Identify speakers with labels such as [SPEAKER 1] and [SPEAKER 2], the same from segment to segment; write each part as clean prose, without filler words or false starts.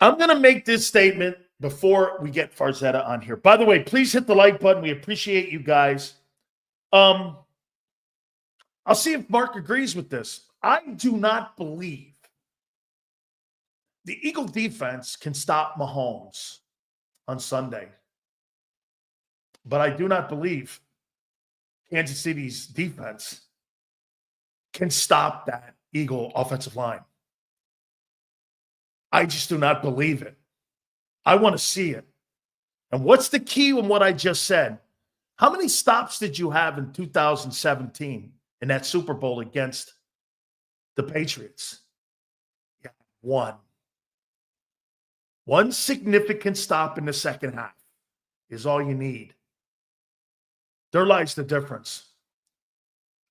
[SPEAKER 1] I'm going to make this statement before we get Farzetta on here. By the way, please hit the like button. We appreciate you guys. I'll see if Marc agrees with this. I do not believe the Eagle defense can stop Mahomes on Sunday. But I do not believe Kansas City's defense can stop that Eagle offensive line. I just do not believe it. I want to see it. And what's the key in what I just said? How many stops did you have in 2017 in that Super Bowl against the Patriots? Yeah, one. One significant stop in the second half is all you need. There lies the difference.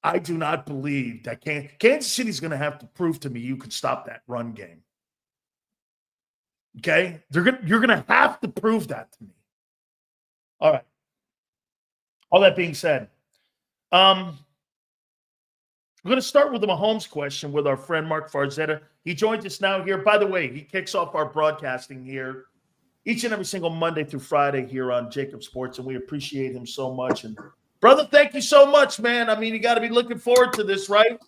[SPEAKER 1] I do not believe that Kansas City's going to have to prove to me you can stop that run game. Okay? You're going to have to prove that to me. All right. All that being said, I'm going to start with the Mahomes question with our friend Marc Farzetta. He joins us now here. By the way, he kicks off our broadcasting here each and every single Monday through Friday here on JAKIB Sports, and we appreciate him so much. And brother, thank you so much, man. I mean, you got to be looking forward to this, right?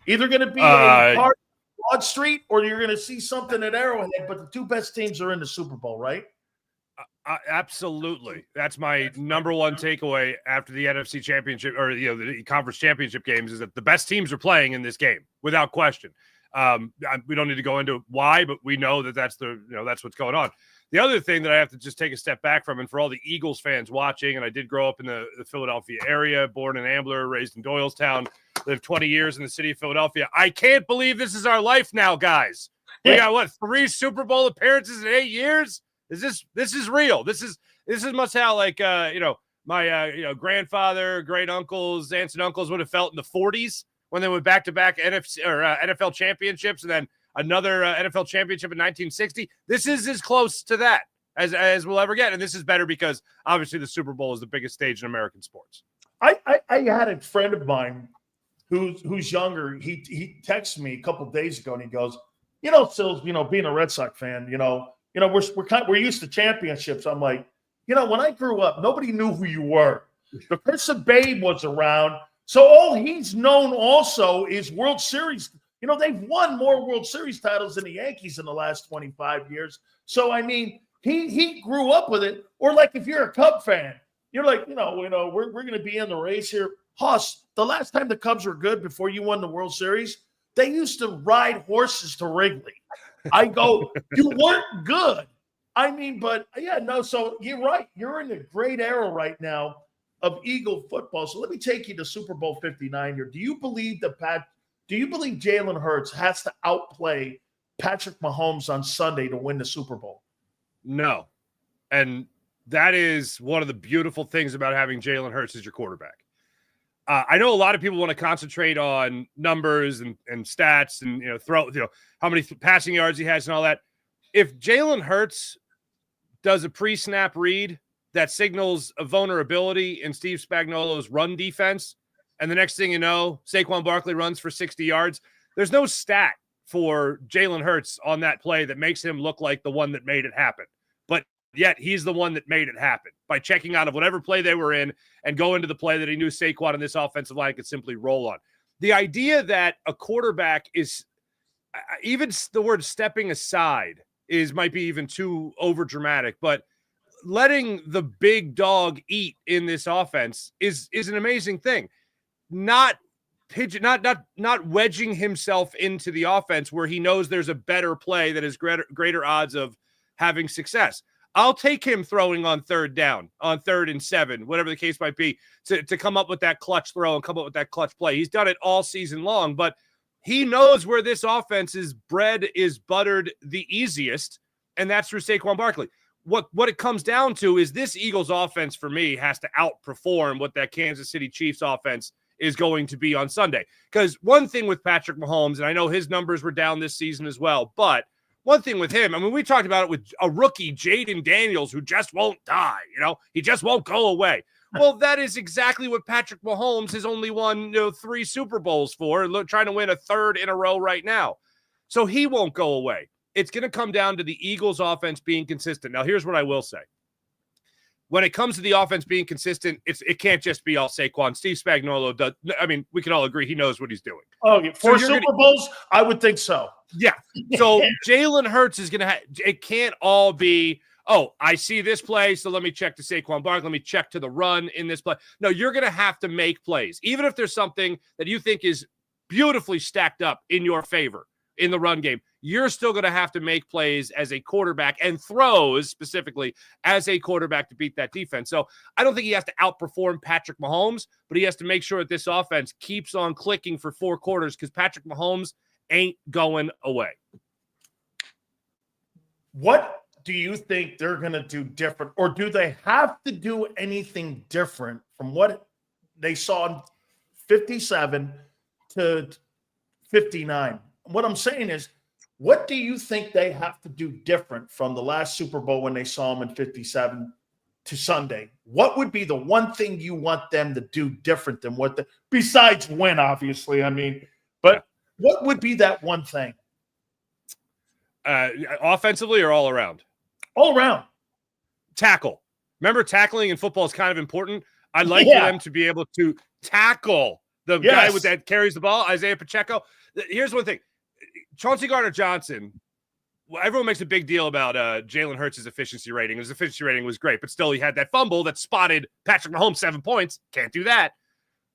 [SPEAKER 1] Either going to be a part of Broad Street or you're going to see something at Arrowhead, but the two best teams are in the Super Bowl, right?
[SPEAKER 2] Absolutely. That's my number one takeaway after the NFC Championship or the Conference Championship games is that the best teams are playing in this game without question. We don't need to go into why, but we know that that's what's going on. The other thing that I have to just take a step back from, and for all the Eagles fans watching, and I did grow up in the Philadelphia area, born in Ambler, raised in Doylestown, lived 20 years in the city of Philadelphia. I can't believe this is our life now, guys. We got 3 Super Bowl appearances in 8 years? This is real. This is much how my grandfather, great uncles, aunts and uncles would have felt in the 40s when they went back-to-back NFL championships and then another NFL championship in 1960. This is as close to that as we'll ever get, and this is better because obviously the Super Bowl is the biggest stage in American sports.
[SPEAKER 1] I had a friend of mine who's younger. He texted me a couple of days ago and he goes, Sills, being a Red Sox fan, we're used to championships. I'm like, when I grew up, nobody knew who you were. The person Babe was around. So all he's known also is World Series. They've won more World Series titles than the Yankees in the last 25 years. So, I mean, he grew up with it. Or like if you're a Cub fan, you're like, we're going to be in the race here. Hoss, the last time the Cubs were good before you won the World Series, they used to ride horses to Wrigley. I go, you weren't good. I mean, but yeah, no, so you're right. You're in a great era right now of Eagle football. So let me take you to Super Bowl 59 here. Do you believe Jalen Hurts has to outplay Patrick Mahomes on Sunday to win the Super Bowl?
[SPEAKER 2] No. And that is one of the beautiful things about having Jalen Hurts as your quarterback. I know a lot of people want to concentrate on numbers and stats and how many passing yards he has and all that. If Jalen Hurts does a pre-snap read that signals a vulnerability in Steve Spagnuolo's run defense, and the next thing you know, Saquon Barkley runs for 60 yards, there's no stat for Jalen Hurts on that play that makes him look like the one that made it happen. But yet he's the one that made it happen by checking out of whatever play they were in and go into the play that he knew Saquon and this offensive line could simply roll on. The idea that a quarterback is even the word stepping aside might be even too over dramatic, but letting the big dog eat in this offense is an amazing thing. Not wedging himself into the offense where he knows there's a better play that has greater odds of having success. I'll take him throwing on third down, on 3rd and 7, whatever the case might be, to come up with that clutch throw and come up with that clutch play. He's done it all season long, but he knows where this offense's bread is buttered the easiest, and that's through Saquon Barkley. What it comes down to is this Eagles offense, for me, has to outperform what that Kansas City Chiefs offense is going to be on Sunday. Because one thing with Patrick Mahomes, and I know his numbers were down this season as well, but one thing with him, I mean, we talked about it with a rookie, Jaden Daniels, who just won't die. He just won't go away. Well, that is exactly what Patrick Mahomes has only won 3 Super Bowls for, trying to win a 3rd in a row right now. So he won't go away. it's going to come down to the Eagles offense being consistent. Now, here's what I will say. When it comes to the offense being consistent, it can't just be all Saquon. Steve Spagnuolo does. I mean, we can all agree he knows what he's doing.
[SPEAKER 1] Oh, yeah. For Super Bowls, I would think so.
[SPEAKER 2] Yeah. So Jalen Hurts is going to have – it can't all be, oh, I see this play, so let me check to Saquon Barkley. Let me check to the run in this play. No, you're going to have to make plays. Even if there's something that you think is beautifully stacked up in your favor in the run game, you're still going to have to make plays as a quarterback and throws specifically as a quarterback to beat that defense. So I don't think he has to outperform Patrick Mahomes, but he has to make sure that this offense keeps on clicking for 4 quarters because Patrick Mahomes ain't going away.
[SPEAKER 1] What do you think they're going to do different, or do they have to do anything different from what they saw in 57 to 59? What I'm saying is, what do you think they have to do different from the last Super Bowl when they saw them in 57 to Sunday? What would be the one thing you want them to do different than besides win, obviously? I mean, but what would be that one thing?
[SPEAKER 2] Offensively or all around?
[SPEAKER 1] All around.
[SPEAKER 2] Tackle. Remember, tackling in football is kind of important. I'd like for them to be able to tackle the guy that carries the ball, Isaiah Pacheco. Here's one thing. Chauncey Gardner-Johnson, everyone makes a big deal about Jalen Hurts' efficiency rating. His efficiency rating was great, but still he had that fumble that spotted Patrick Mahomes 7 points. Can't do that.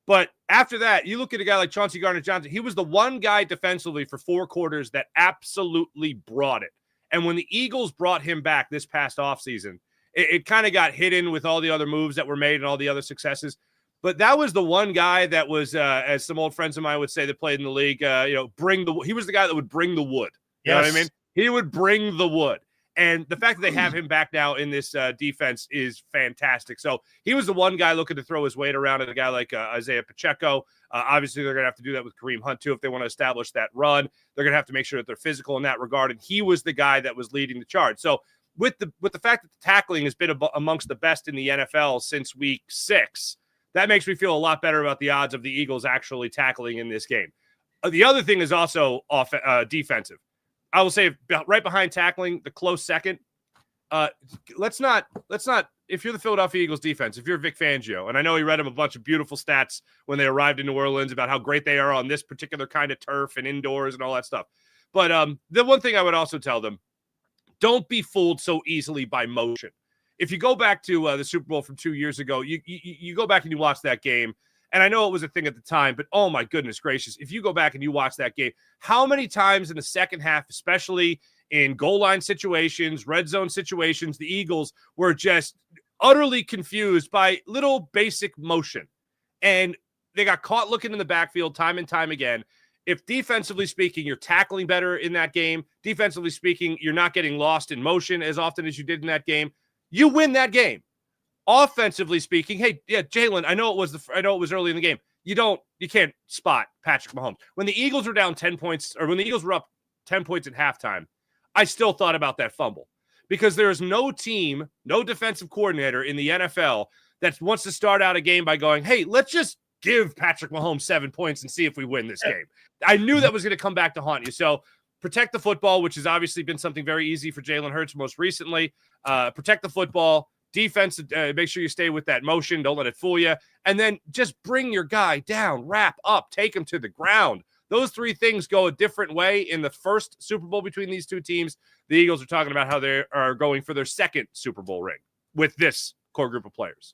[SPEAKER 2] But after that, you look at a guy like Chauncey Gardner-Johnson. He was the one guy defensively for 4 quarters that absolutely brought it. And when the Eagles brought him back this past offseason, it kind of got hidden with all the other moves that were made and all the other successes. But that was the one guy that was, as some old friends of mine would say that played in the league, he was the guy that would bring the wood. You know what I mean? He would bring the wood. And the fact that they have him back now in this defense is fantastic. So he was the one guy looking to throw his weight around at a guy like Isaiah Pacheco. Obviously, they're going to have to do that with Kareem Hunt, too, if they want to establish that run. They're going to have to make sure that they're physical in that regard. And he was the guy that was leading the charge. So with the fact that the tackling has been amongst the best in the NFL since week 6, that makes me feel a lot better about the odds of the Eagles actually tackling in this game. The other thing is also defensive. I will say right behind tackling, the close second. Let's not. If you're the Philadelphia Eagles defense, if you're Vic Fangio, and I know he read him a bunch of beautiful stats when they arrived in New Orleans about how great they are on this particular kind of turf and indoors and all that stuff. But the one thing I would also tell them, don't be fooled so easily by motion. If you go back to the Super Bowl from 2 years ago, you go back and you watch that game, and I know it was a thing at the time, but oh my goodness gracious, if you go back and you watch that game, how many times in the second half, especially in goal line situations, red zone situations, the Eagles were just utterly confused by little basic motion. And they got caught looking in the backfield time and time again. If defensively speaking, you're tackling better in that game, defensively speaking, you're not getting lost in motion as often as you did in that game, you win that game. Offensively speaking, hey, yeah, Jalen, I know it was early in the game. You can't spot Patrick Mahomes. When the Eagles were down 10 points, or when the Eagles were up 10 points at halftime, I still thought about that fumble because there is no team, no defensive coordinator in the NFL that wants to start out a game by going, hey, let's just give Patrick Mahomes 7 points and see if we win this game. I knew that was going to come back to haunt you. So protect the football, which has obviously been something very easy for Jalen Hurts most recently. Protect the football. Defense, make sure you stay with that motion. Don't let it fool you. And then just bring your guy down, wrap up, take him to the ground. Those 3 things go a different way in the first Super Bowl between these 2 teams. The Eagles are talking about how they are going for their second Super Bowl ring with this core group of players.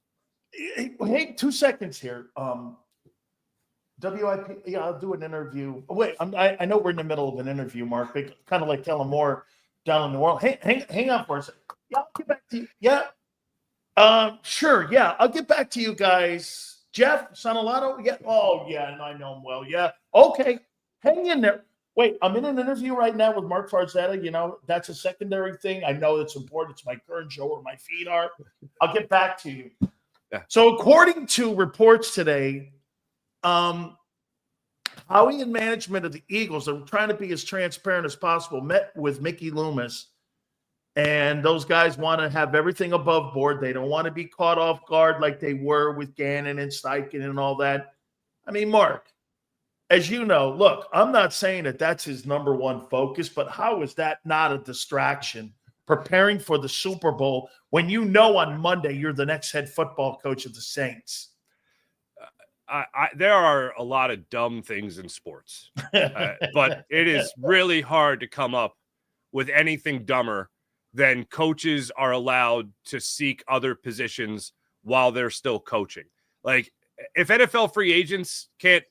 [SPEAKER 1] Hey, 2 seconds here. WIP, yeah, I'll do an interview. Oh, wait, I know we're in the middle of an interview, Mark. Kind of like Kellen Moore down in New Orleans. Hang on for a second. Yeah, I'll get back to you. Yeah. Sure. Yeah, I'll get back to you guys. Jeff Sanalato. Yeah. Oh, yeah. And I know him well. Yeah. Okay. Hang in there. Wait, I'm in an interview right now with Marc Farzetta. You know, that's a secondary thing. I know it's important. It's my current show where my feet are. I'll get back to you. Yeah. So according to reports today, Howie and management of the Eagles are trying to be as transparent as possible, met with Mickey Loomis. And those guys want to have everything above board. They don't want to be caught off guard like they were with Gannon and Steichen and all that. I mean, Mark, as you know, look, I'm not saying that that's his number one focus, but how is that not a distraction preparing for the Super Bowl when you know on Monday you're the next head football coach of the Saints?
[SPEAKER 2] There are a lot of dumb things in sports, but it is really hard to come up with anything dumber than coaches are allowed to seek other positions while they're still coaching. Like, if NFL free agents can't,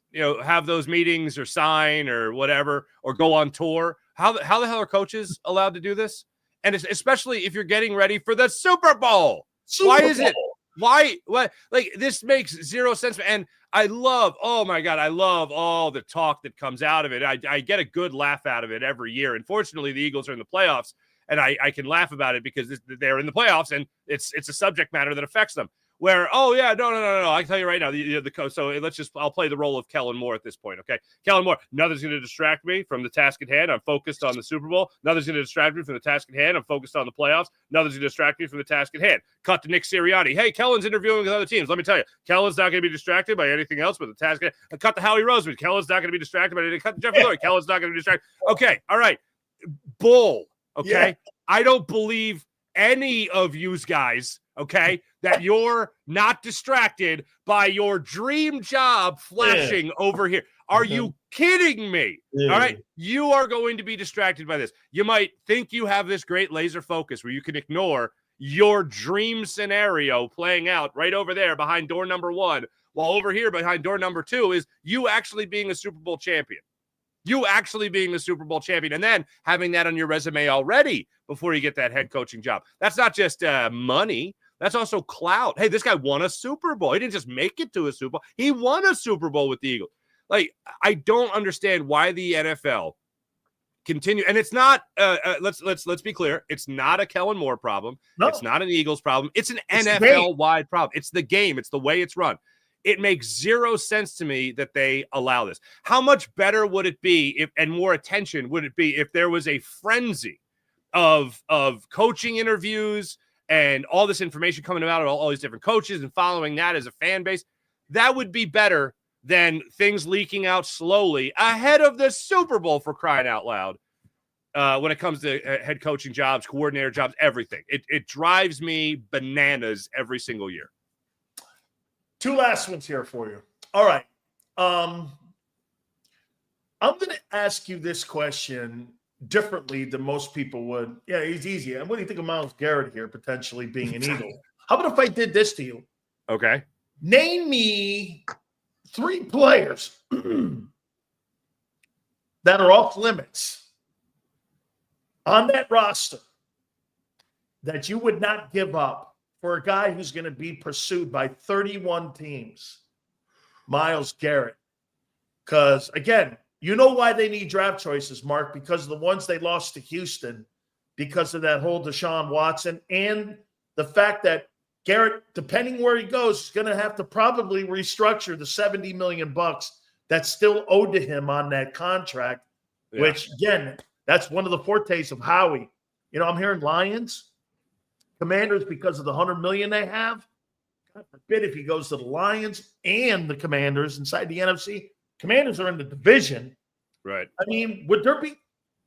[SPEAKER 2] have those meetings or sign or whatever, or go on tour, how the hell are coaches allowed to do this? And especially if you're getting ready for the Super Bowl. Why is it? Why? What? Like, this makes zero sense. And I love all the talk that comes out of it. I get a good laugh out of it every year. Unfortunately, the Eagles are in the playoffs, and I can laugh about it because they're in the playoffs, and it's a subject matter that affects them. Where, no. I can tell you right now, the coach. So I'll play the role of Kellen Moore at this point. Okay. Kellen Moore, nothing's going to distract me from the task at hand. I'm focused on the Super Bowl. Nothing's going to distract me from the task at hand. I'm focused on the playoffs. Nothing's going to distract me from the task at hand. Cut to Nick Sirianni. Hey, Kellen's interviewing with other teams. Let me tell you, Kellen's not going to be distracted by anything else but the task at hand. Cut to Howie Roseman. Kellen's not going to be distracted by anything. Cut to Jeffrey Lurie. Kellen's not going to be distracted. Okay. All right. Bull. Okay. Yeah. I don't believe any of you guys, okay, that you're not distracted by your dream job flashing over here. Are you kidding me? Yeah. All right. You are going to be distracted by this. You might think you have this great laser focus where you can ignore your dream scenario playing out right over there behind door number 1, while over here behind door number 2 is you actually being a Super Bowl champion. You actually being the Super Bowl champion, and then having that on your resume already before you get that head coaching job. That's not just money. That's also clout. Hey, this guy won a Super Bowl. He didn't just make it to a Super Bowl. He won a Super Bowl with the Eagles. Like, I don't understand why the NFL continue. And it's not, let's be clear. It's not a Kellen Moore problem. No. It's not an Eagles problem. It's an NFL-wide problem. It's the game. It's the way it's run. It makes zero sense to me that they allow this. How much better would it be and more attention would it be if there was a frenzy of coaching interviews and all this information coming out of all these different coaches and following that as a fan base? That would be better than things leaking out slowly ahead of the Super Bowl, for crying out loud. When it comes to head coaching jobs, coordinator jobs, everything. It drives me bananas every single year.
[SPEAKER 1] 2 last ones here for you. All right. I'm going to ask you this question differently than most people would. Yeah, it's easy. And what do you think of Myles Garrett here potentially being an Eagle? How about if I did this to you?
[SPEAKER 2] Okay.
[SPEAKER 1] Name me 3 players that are off limits on that roster that you would not give up for a guy who's going to be pursued by 31 teams. Myles Garrett. Because, again, you know why they need draft choices, Mark, because of the ones they lost to Houston, because of that whole Deshaun Watson, and the fact that Garrett, depending where he goes, is going to have to probably restructure the $70 million that's still owed to him on that contract, which, again, that's one of the fortes of Howie. I'm hearing Lions, Commanders, because of the $100 million they have. God forbid if he goes to the Lions and the Commanders inside the NFC. Commanders are in the division.
[SPEAKER 2] Right.
[SPEAKER 1] I mean, would there be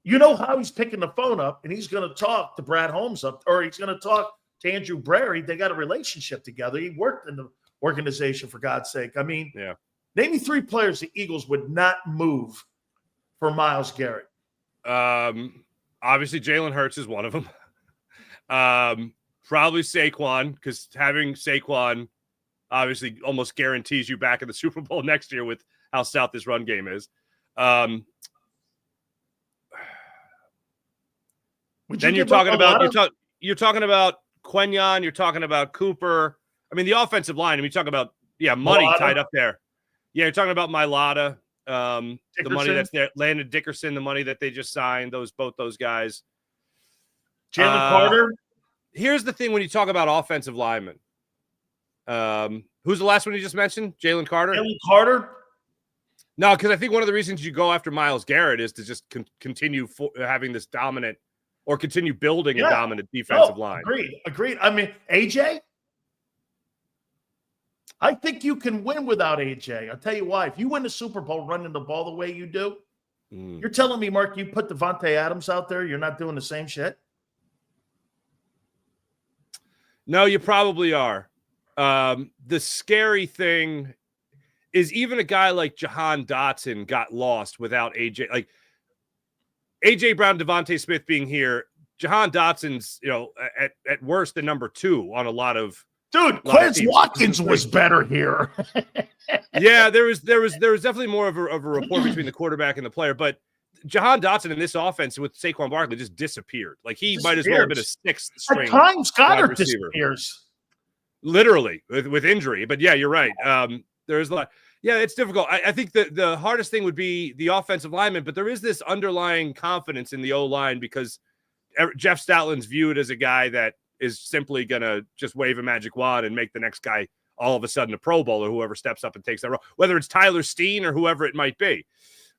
[SPEAKER 1] how he's picking the phone up and he's going to talk to Brad Holmes or he's going to talk to Andrew Brary. They got a relationship together. He worked in the organization, for God's sake. I mean, name me 3 players the Eagles would not move for Myles Garrett.
[SPEAKER 2] Obviously, Jalen Hurts is one of them. Probably Saquon, because having Saquon obviously almost guarantees you back in the Super Bowl next year with how stout this run game is. Then you're talking about Quenyon, you're talking about Cooper. I mean, the offensive line. I mean, you talk about money tied up there. Yeah, you're talking about Mailata, the money that's there. Landon Dickerson, the money that they just signed. Both those guys.
[SPEAKER 1] Jalen Carter.
[SPEAKER 2] Here's the thing when you talk about offensive linemen. Who's the last one you just mentioned? Jalen Carter?
[SPEAKER 1] Jalen Carter?
[SPEAKER 2] No, because I think one of the reasons you go after Myles Garrett is to just continue having this dominant or continue building a dominant defensive line.
[SPEAKER 1] Agreed. I mean, AJ? I think you can win without AJ. I'll tell you why. If you win the Super Bowl running the ball the way you do, you're telling me, Mark, you put Devontae Adams out there, you're not doing the same shit?
[SPEAKER 2] No, you probably are. The scary thing is even a guy like Jahan Dotson got lost without AJ. Like AJ Brown, Devontae Smith being here, Jahan Dotson's, at worst the number 2 on a lot of.
[SPEAKER 1] Dude, Quez Watkins was better here.
[SPEAKER 2] Yeah, there was definitely more of a rapport between the quarterback and the player, but Jahan Dotson in this offense with Saquon Barkley just disappeared. Like he might as well have been a 6th string.
[SPEAKER 1] At times, Goddard disappears.
[SPEAKER 2] Literally with injury. But yeah, you're right. There's a lot. Yeah, it's difficult. I think the hardest thing would be the offensive lineman, but there is this underlying confidence in the O-line because Jeff Stoutland's viewed as a guy that is simply going to just wave a magic wand and make the next guy all of a sudden a Pro Bowler, whoever steps up and takes that role, whether it's Tyler Steen or whoever it might be.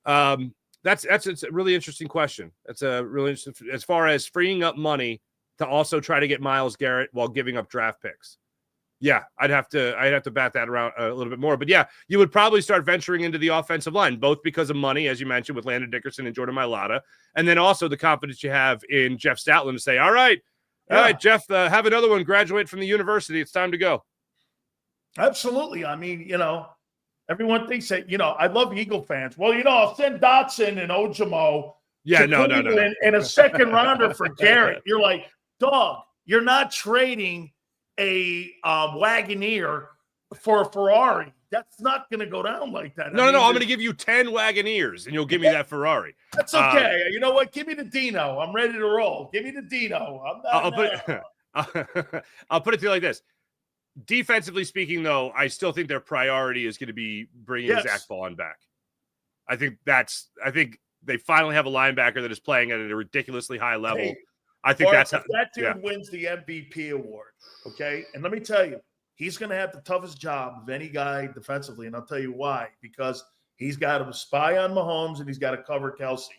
[SPEAKER 2] That's a really interesting question. That's a really interesting, as far as freeing up money to also try to get Myles Garrett while giving up draft picks. Yeah, I'd have to bat that around a little bit more. But yeah, you would probably start venturing into the offensive line, both because of money, as you mentioned, with Landon Dickerson and Jordan Mailata, and then also the confidence you have in Jeff Stoutland to say, all right, Jeff, have another one graduate from the university. It's time to go.
[SPEAKER 1] Absolutely. I mean, everyone thinks that, I love Eagle fans. Well, I'll send Dotson and Ojimo.
[SPEAKER 2] Yeah, no.
[SPEAKER 1] And a second rounder for Garrett. You're like, dog, you're not trading a Wagoneer for a Ferrari. That's not going to go down like that.
[SPEAKER 2] No. I'm going to give you 10 Wagoneers, and you'll give me that Ferrari.
[SPEAKER 1] That's okay. You know what? Give me the Dino. I'm ready to roll. Give me the Dino.
[SPEAKER 2] I'll put it to you like this. Defensively speaking, though, I still think their priority is going to be bringing Zach Bond back. I think they finally have a linebacker that is playing at a ridiculously high level.
[SPEAKER 1] Hey,
[SPEAKER 2] I think
[SPEAKER 1] that dude wins the MVP award. Okay. And let me tell you, he's going to have the toughest job of any guy defensively. And I'll tell you why, because he's got to spy on Mahomes and he's got to cover Kelsey.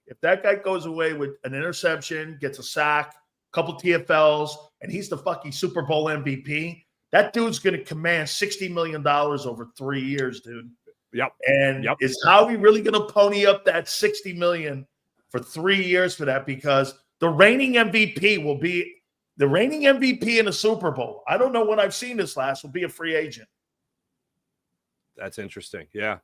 [SPEAKER 1] If that guy goes away with an interception, gets a sack, a couple TFLs, and he's the fucking Super Bowl MVP, that dude's going to command $60 million over 3 years, dude.
[SPEAKER 2] Yep.
[SPEAKER 1] And is Howie really going to pony up that $60 million for 3 years for that? Because the reigning MVP will be the reigning MVP in the Super Bowl. I don't know when I've seen this last. Will be a free agent.
[SPEAKER 2] That's interesting. Yeah.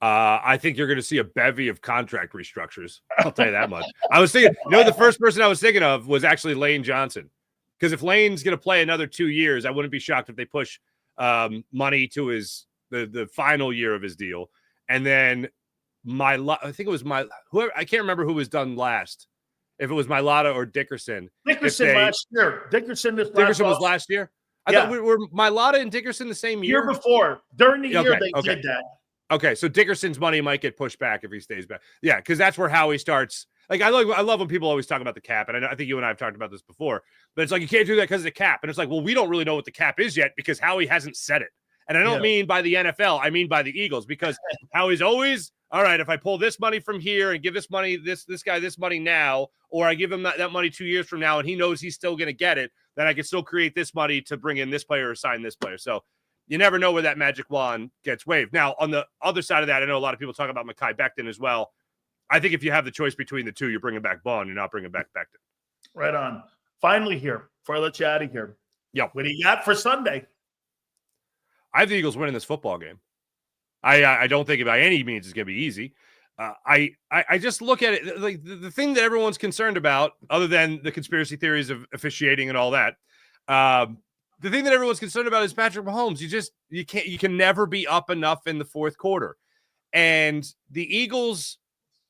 [SPEAKER 2] I think you're going to see a bevy of contract restructures. I'll tell you that much. I was thinking, the first person I was thinking of was actually Lane Johnson. Because if Lane's going to play another 2 years, I wouldn't be shocked if they push money to the final year of his deal. And then I think it was whoever, I can't remember who was done last. If it was Mailata or Dickerson.
[SPEAKER 1] Last year. Dickerson
[SPEAKER 2] was last year? I thought we were Mailata and Dickerson the same year?
[SPEAKER 1] Year before. During the year they did that.
[SPEAKER 2] Okay, so Dickerson's money might get pushed back if he stays back. Yeah, because that's where Howie starts. Like, I love when people always talk about the cap, and I think you and I have talked about this before, but it's like, you can't do that because of the cap. And it's like, well, we don't really know what the cap is yet because Howie hasn't said it. And I don't mean by the NFL, I mean by the Eagles, because Howie's always, all right, if I pull this money from here and give this money, this guy this money now, or I give him that money 2 years from now and he knows he's still going to get it, then I can still create this money to bring in this player or sign this player. So you never know where that magic wand gets waved. Now, on the other side of that, I know a lot of people talk about Mekhi Becton as well. I think if you have the choice between the two, you're bringing back Bond, you're not bringing back Becton.
[SPEAKER 1] Right on. Finally here, before I let you out of here.
[SPEAKER 2] Yeah.
[SPEAKER 1] What do you got for Sunday?
[SPEAKER 2] I have the Eagles winning this football game. I don't think by any means it's going to be easy. I just look at it like the thing that everyone's concerned about, other than the conspiracy theories of officiating and all that. The thing that everyone's concerned about is Patrick Mahomes. You can never be up enough in the fourth quarter. And the Eagles,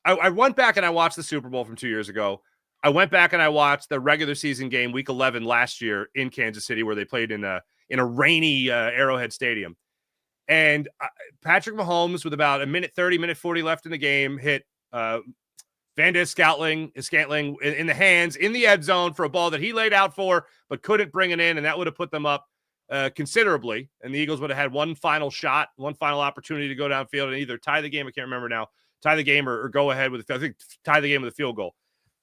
[SPEAKER 2] I went back and I watched the Super Bowl from 2 years ago. I went back and I watched the regular season game, week 11 last year in Kansas City, where they played in a rainy Arrowhead Stadium. And Patrick Mahomes, with about a minute 30, minute 40 left in the game, hit Van Scantling in the hands, in the end zone for a ball that he laid out for, but couldn't bring it in, and that would have put them up considerably. And the Eagles would have had one final shot, one final opportunity to go downfield and either tie the game, I can't remember now, tie the game or go ahead with, I think, tie the game with a field goal.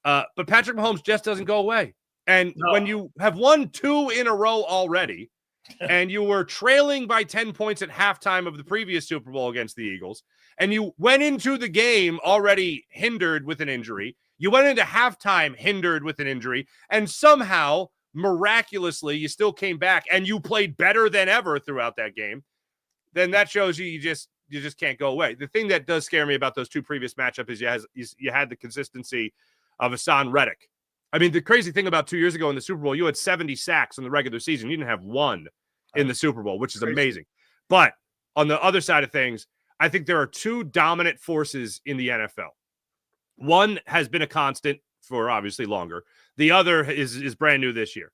[SPEAKER 2] But Patrick Mahomes just doesn't go away. And when you have won 2 in a row already, and you were trailing by 10 points at halftime of the previous Super Bowl against the Eagles, and you went into the game already hindered with an injury. You went into halftime hindered with an injury, and somehow, miraculously, you still came back and you played better than ever throughout that game. Then that shows you just can't go away. The thing that does scare me about those two previous matchups is you had the consistency of Hassan Reddick. I mean, the crazy thing about 2 years ago in the Super Bowl, you had 70 sacks in the regular season. You didn't have one in the Super Bowl, which is amazing. But on the other side of things, I think there are two dominant forces in the NFL. One has been a constant for obviously longer. The other is brand new this year.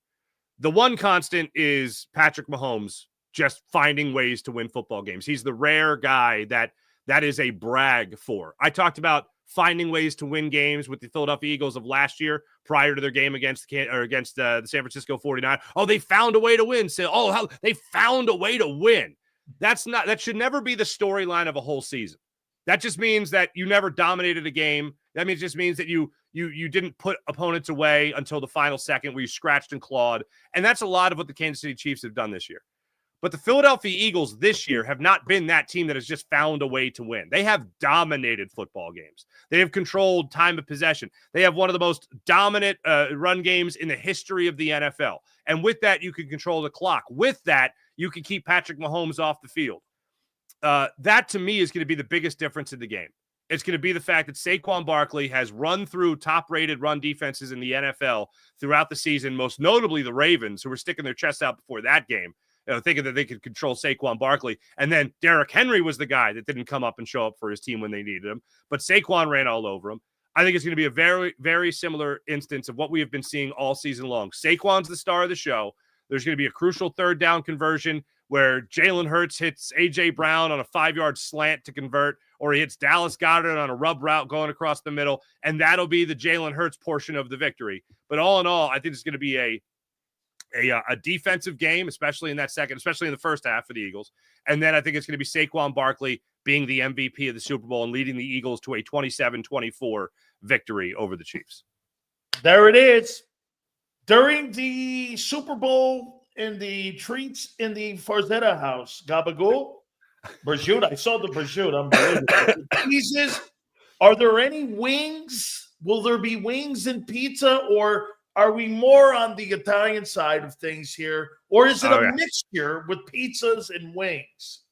[SPEAKER 2] The one constant is Patrick Mahomes just finding ways to win football games. He's the rare guy that is a brag for. I talked about finding ways to win games with the Philadelphia Eagles of last year prior to their game against the San Francisco 49. Oh, they found a way to win. So, how they found a way to win. That should never be the storyline of a whole season. That just means that you never dominated a game. That means just means that you didn't put opponents away until the final second where you scratched and clawed. And that's a lot of what the Kansas City Chiefs have done this year. But the Philadelphia Eagles this year have not been that team that has just found a way to win. They have dominated football games. They have controlled time of possession. They have one of the most dominant run games in the history of the NFL. And with that, you can control the clock. With that, you can keep Patrick Mahomes off the field. That, to me, is going to be the biggest difference in the game. It's going to be the fact that Saquon Barkley has run through top-rated run defenses in the NFL throughout the season, most notably the Ravens, who were sticking their chests out before that game, thinking that they could control Saquon Barkley. And then Derrick Henry was the guy that didn't come up and show up for his team when they needed him. But Saquon ran all over him. I think it's going to be a very, very similar instance of what we have been seeing all season long. Saquon's the star of the show. There's going to be a crucial third down conversion where Jalen Hurts hits A.J. Brown on a 5-yard slant to convert, or he hits Dallas Goedert on a rub route going across the middle, and that'll be the Jalen Hurts portion of the victory. But all in all, I think it's going to be a defensive game, especially in the first half for the Eagles. And then I think it's going to be Saquon Barkley being the MVP of the Super Bowl and leading the Eagles to a 27-24 victory over the Chiefs.
[SPEAKER 1] There it is. During the Super Bowl in the treats in the Farzetta house, Gabagool, prosciutto. I saw the prosciutto. Unbelievable. Jesus, are there any wings? Will there be wings and pizza, or are we more on the Italian side of things here, or is it a mixture with pizzas and wings?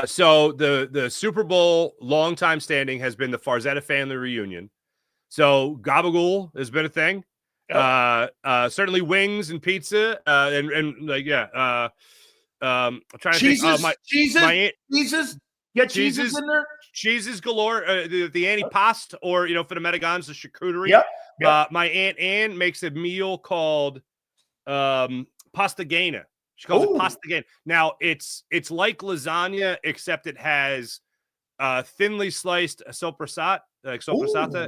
[SPEAKER 2] So the Super Bowl longtime standing has been the Farzetta family reunion. So gabagool has been a thing. Yep. Certainly wings and pizza. I'm trying to think.
[SPEAKER 1] Cheeses. Get cheeses in there.
[SPEAKER 2] Cheeses galore. The antipasto, or for the Medigans, the charcuterie.
[SPEAKER 1] Yep.
[SPEAKER 2] My Aunt Ann makes a meal called pastagana. She calls it pastagana. Now it's like lasagna, except it has thinly sliced soppressata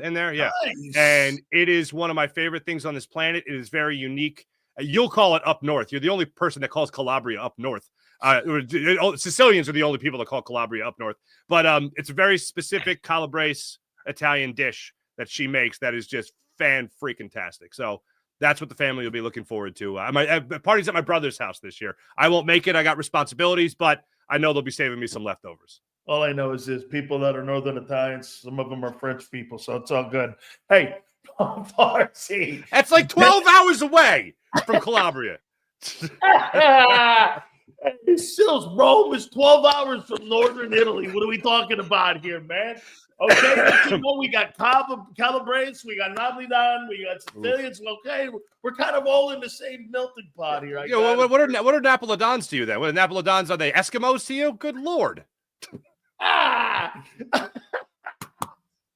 [SPEAKER 2] in there. Yeah.
[SPEAKER 1] Nice.
[SPEAKER 2] And it is one of my favorite things on this planet. It is very unique. You'll call it up north. You're the only person that calls Calabria up north. Sicilians are the only people that call Calabria up north. But it's a very specific Calabrese Italian dish that she makes that is just fan-freaking-tastic. So that's what the family will be looking forward to. Party's at my brother's house this year. I won't make it. I got responsibilities, but I know they'll be saving me some leftovers.
[SPEAKER 1] All I know is there's people that are Northern Italians. Some of them are French people, so it's all good. Hey, Farsi.
[SPEAKER 2] That's like 12 hours away from Calabria.
[SPEAKER 1] Sills, Rome is 12 hours from Northern Italy. What are we talking about here, man? Okay, we got Calabrese, we got Napolitan, we got Sicilians. Okay, we're kind of all in the same melting pot here.
[SPEAKER 2] What are Napolitans to you then? What are Napolitans? Are they Eskimos to you? Good Lord.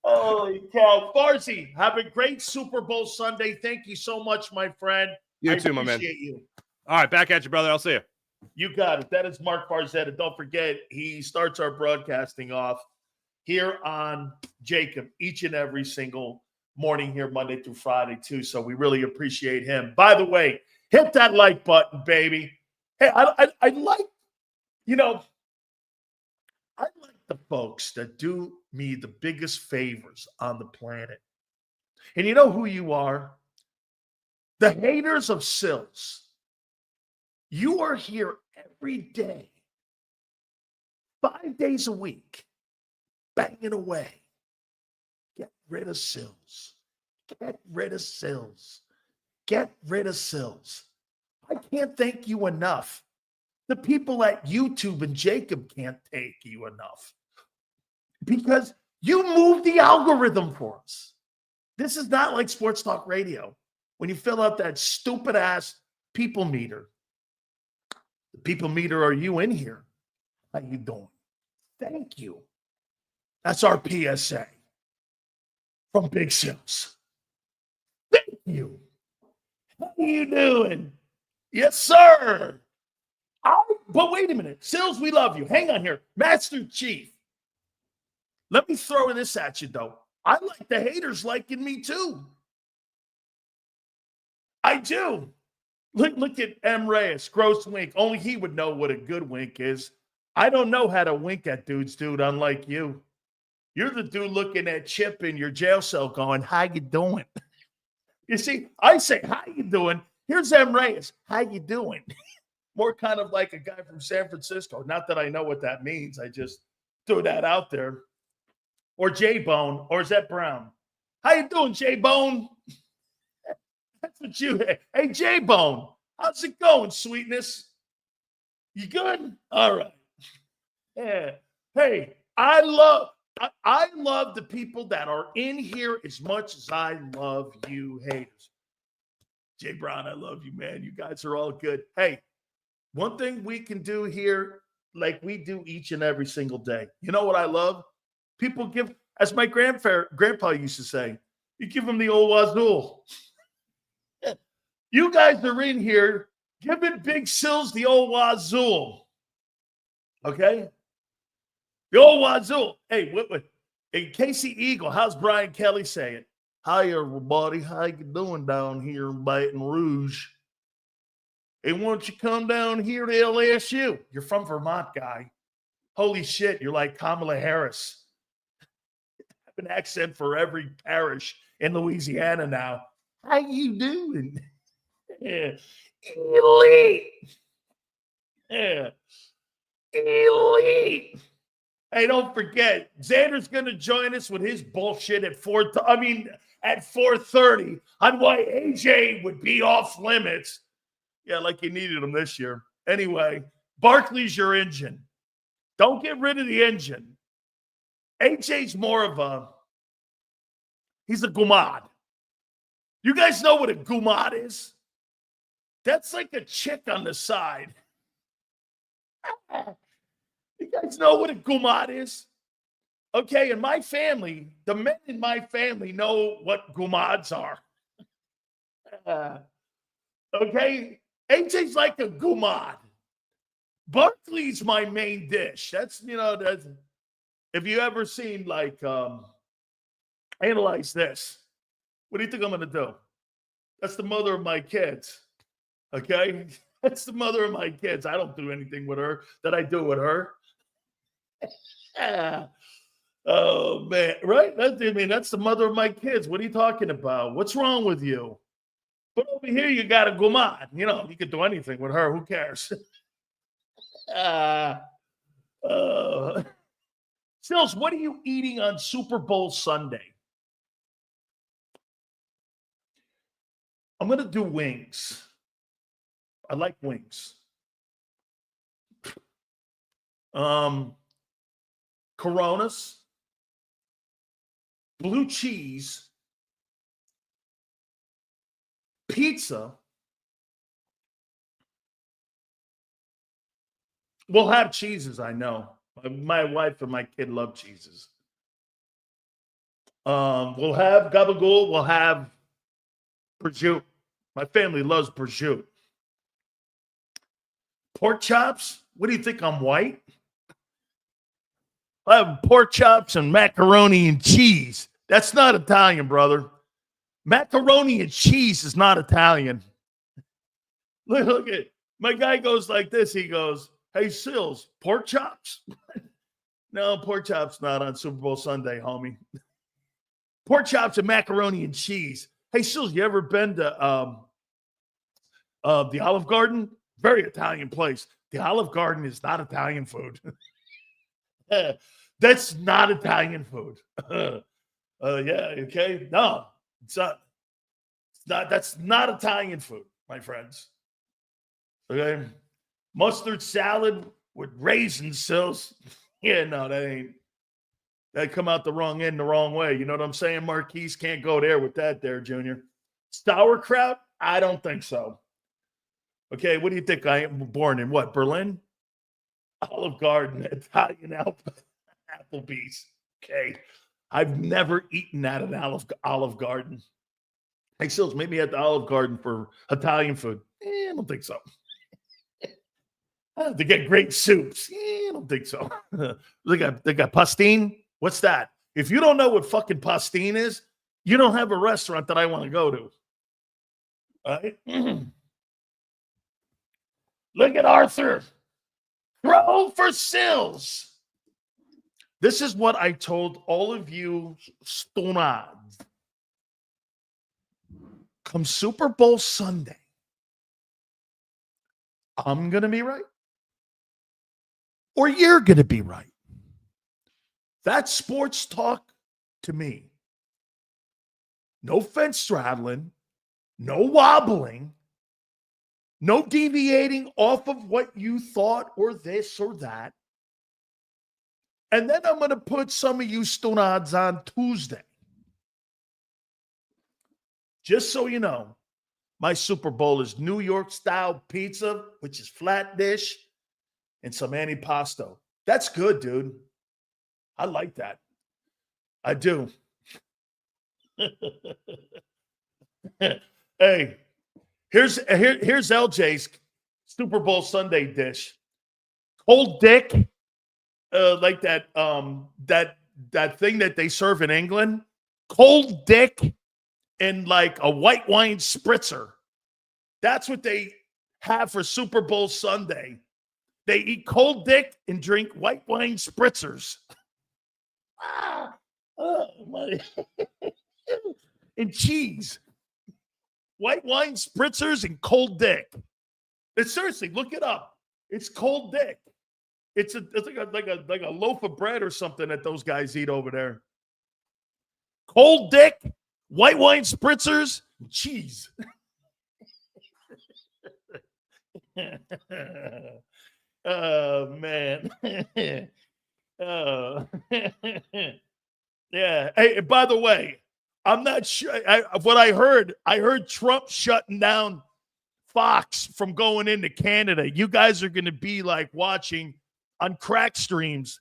[SPEAKER 1] Holy cow. Farsi, have a great Super Bowl Sunday. Thank you so much, my friend.
[SPEAKER 2] You too, my man.
[SPEAKER 1] Appreciate you.
[SPEAKER 2] All right, back at you, brother. I'll see you.
[SPEAKER 1] You got it. That is Marc Farzetta. Don't forget, he starts our broadcasting off here on JAKIB each and every single morning here, Monday through Friday, too. So we really appreciate him. By the way, hit that like button, baby. Hey, I like the folks that do me the biggest favors on the planet. And you know who you are? The haters of Sills. You are here every day, 5 days a week, banging away. Get rid of Sills. Get rid of Sills. Get rid of Sills. I can't thank you enough. The people at YouTube and JAKIB can't thank you enough because you moved the algorithm for us. This is not like Sports Talk Radio when you fill out that stupid ass people meter. The people meter, are you in here? How you doing? Thank you. That's our PSA from Big Sills. Thank you. How you doing? Yes, sir. But wait a minute. Sills, we love you. Hang on here. Master Chief. Let me throw this at you, though. I like the haters liking me, too. I do. Look at M. Reyes, gross wink. Only he would know what a good wink is. I don't know how to wink at dudes, dude, unlike you. You're the dude looking at Chip in your jail cell going, how you doing? You see, I say, how you doing? Here's M. Reyes. How you doing? More kind of like a guy from San Francisco. Not that I know what that means. I just threw that out there. Or J-Bone. Or is that Brown? How you doing, J-Bone? That's what you... Hey, J-Bone. How's it going, sweetness? You good? All right. Yeah. Hey, I love the people that are in here as much as I love you haters. Jay Brown, I love you, man. You guys are all good. Hey, one thing we can do here, like we do each and every single day. You know what I love? People give, as my grandpa used to say, you give them the old wazoo. You guys are in here giving Big Sills the old wazoo. Okay? The old wazoo. Hey, hey, Casey Eagle, how's Brian Kelly say it? Hi, everybody. How you doing down here in Baton Rouge? Hey, why don't you come down here to LSU? You're from Vermont, guy. Holy shit, you're like Kamala Harris. Have an accent for every parish in Louisiana now. How you doing? Yeah. Elite. Yeah. Elite. Hey, don't forget, Xander's going to join us with his bullshit at 4:30 on why AJ would be off limits. Yeah, like he needed him this year. Anyway, Barkley's your engine. Don't get rid of the engine. AJ's more of he's a gumad. You guys know what a gumad is? That's like a chick on the side. You guys know what a gumad is? Okay, in my family, the men in my family know what gumads are. Okay, AJ's like a gumad. Barkley's my main dish. That's if you ever seen analyze this. What do you think I'm going to do? That's the mother of my kids. Okay? That's the mother of my kids. I don't do anything with her that I do with her. Oh, man. Right? That's the mother of my kids. What are you talking about? What's wrong with you? But over here, you got a gumad. You could do anything with her. Who cares? Sills, what are you eating on Super Bowl Sunday? I'm going to do wings. I like wings. Coronas, blue cheese, pizza. We'll have cheeses, I know. My wife and my kid love cheeses. We'll have gabagool. We'll have prosciutto. My family loves prosciutto. Pork chops? What do you think? I'm white? I have pork chops and macaroni and cheese. That's not Italian, brother. Macaroni and cheese is not Italian. Look at it. My guy goes like this. He goes, hey, Sills, pork chops? No, pork chops not on Super Bowl Sunday, homie. Pork chops and macaroni and cheese. Hey, Sills, you ever been to the Olive Garden? Very Italian place. The Olive Garden is not Italian food. That's not Italian food. Yeah, okay. No, it's not. It's not. That's not Italian food, my friends. Okay. Mustard salad with raisin sills. Yeah, no, that ain't. That come out the wrong end the wrong way. You know what I'm saying? Marquise can't go there with that there, Junior. Sauerkraut? I don't think so. Okay, what do you think? I am born in what, Berlin? Olive Garden, Italian Applebee's. Okay. I've never eaten at an Olive Garden. Hey, Sills, maybe at the Olive Garden for Italian food. I don't think so. They get great soups. I don't think so. They got pastine. What's that? If you don't know what fucking pastine is, you don't have a restaurant that I want to go to. All right? Look at Arthur. Throw for Sills. This is what I told all of you stonads. Come Super Bowl Sunday, I'm going to be right. Or you're going to be right. That's sports talk to me. No fence straddling, no wobbling, no deviating off of what you thought or this or that. And then I'm going to put some of you stonads on Tuesday. Just so you know, my Super Bowl is New York style pizza, which is flat dish, and some antipasto. That's good, dude. I like that. I do. Hey, here's LJ's Super Bowl Sunday dish. Cold dick, like that thing that they serve in England. Cold dick and like a white wine spritzer. That's what they have for Super Bowl Sunday. They eat cold dick and drink white wine spritzers. And cheese. White wine spritzers and cold dick. It's seriously, look it up. It's cold dick. It's like a loaf of bread or something that those guys eat over there. Cold dick, white wine spritzers, and cheese. Oh, man. Oh. Yeah. Hey, by the way, I'm not sure. What I heard Trump shutting down Fox from going into Canada. You guys are going to be like watching on crack streams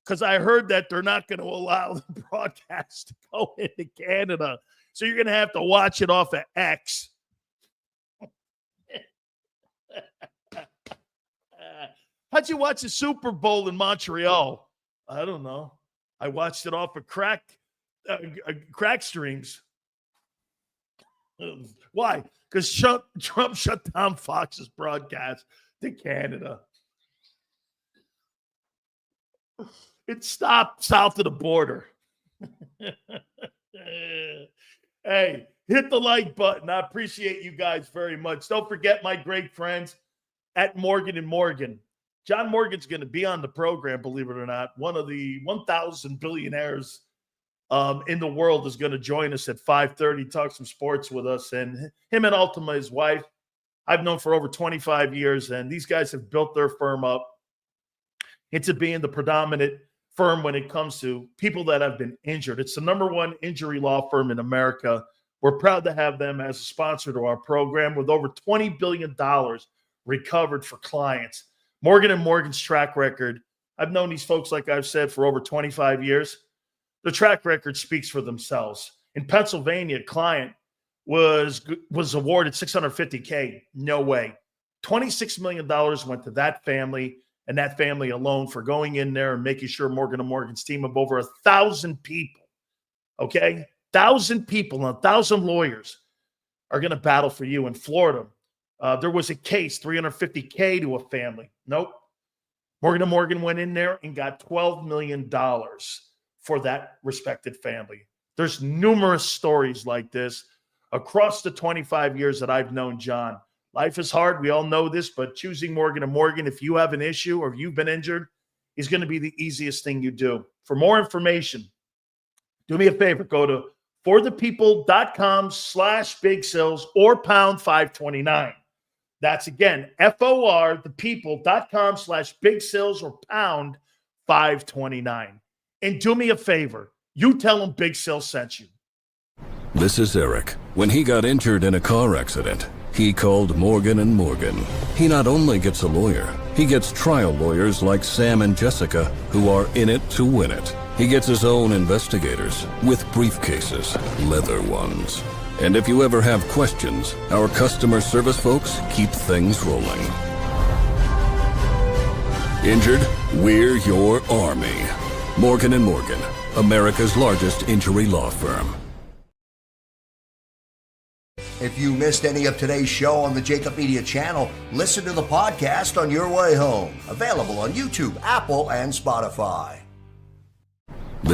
[SPEAKER 1] because I heard that they're not going to allow the broadcast to go into Canada. So you're going to have to watch it off of X. How'd you watch the Super Bowl in Montreal? I don't know. I watched it off of crack streams. Why? Because Trump shut down Fox's broadcast to Canada. It stopped south of the border. Hey, hit the like button. I appreciate you guys very much. Don't forget my great friends at Morgan & Morgan. John Morgan's going to be on the program, believe it or not. One of the 1,000 billionaires in the world is going to join us at 5:30, talk some sports with us. And him and Ultima, his wife, I've known for over 25 years, and these guys have built their firm up into being the predominant firm when it comes to people that have been injured. It's the #1 injury law firm in America. We're proud to have them as a sponsor to our program with over $20 billion recovered for clients. Morgan & Morgan's track record, I've known these folks, like I've said, for over 25 years. The track record speaks for themselves. In Pennsylvania, a client was awarded $650K. No way. $26 million went to that family and that family alone for going in there and making sure Morgan & Morgan's team of over 1,000 people, okay, 1,000 people and 1,000 lawyers are going to battle for you in Florida. There was a case, $350K to a family. Nope. Morgan & Morgan went in there and got $12 million for that respected family. There's numerous stories like this across the 25 years that I've known John. Life is hard. We all know this, but choosing Morgan & Morgan, if you have an issue or if you've been injured, is going to be the easiest thing you do. For more information, do me a favor. Go to forthepeople.com/big sales or pound 529. That's again, FORthepeople.com/big sales or pound 529. And do me a favor. You tell them Big Sales sent you.
[SPEAKER 3] This is Eric. When he got injured in a car accident, he called Morgan & Morgan. He not only gets a lawyer, he gets trial lawyers like Sam and Jessica who are in it to win it. He gets his own investigators with briefcases, leather ones. And if you ever have questions, our customer service folks keep things rolling. Injured? We're your army. Morgan & Morgan, America's largest injury law firm.
[SPEAKER 4] If you missed any of today's show on the JAKIB Media channel, listen to the podcast on your way home. Available on YouTube, Apple, and Spotify.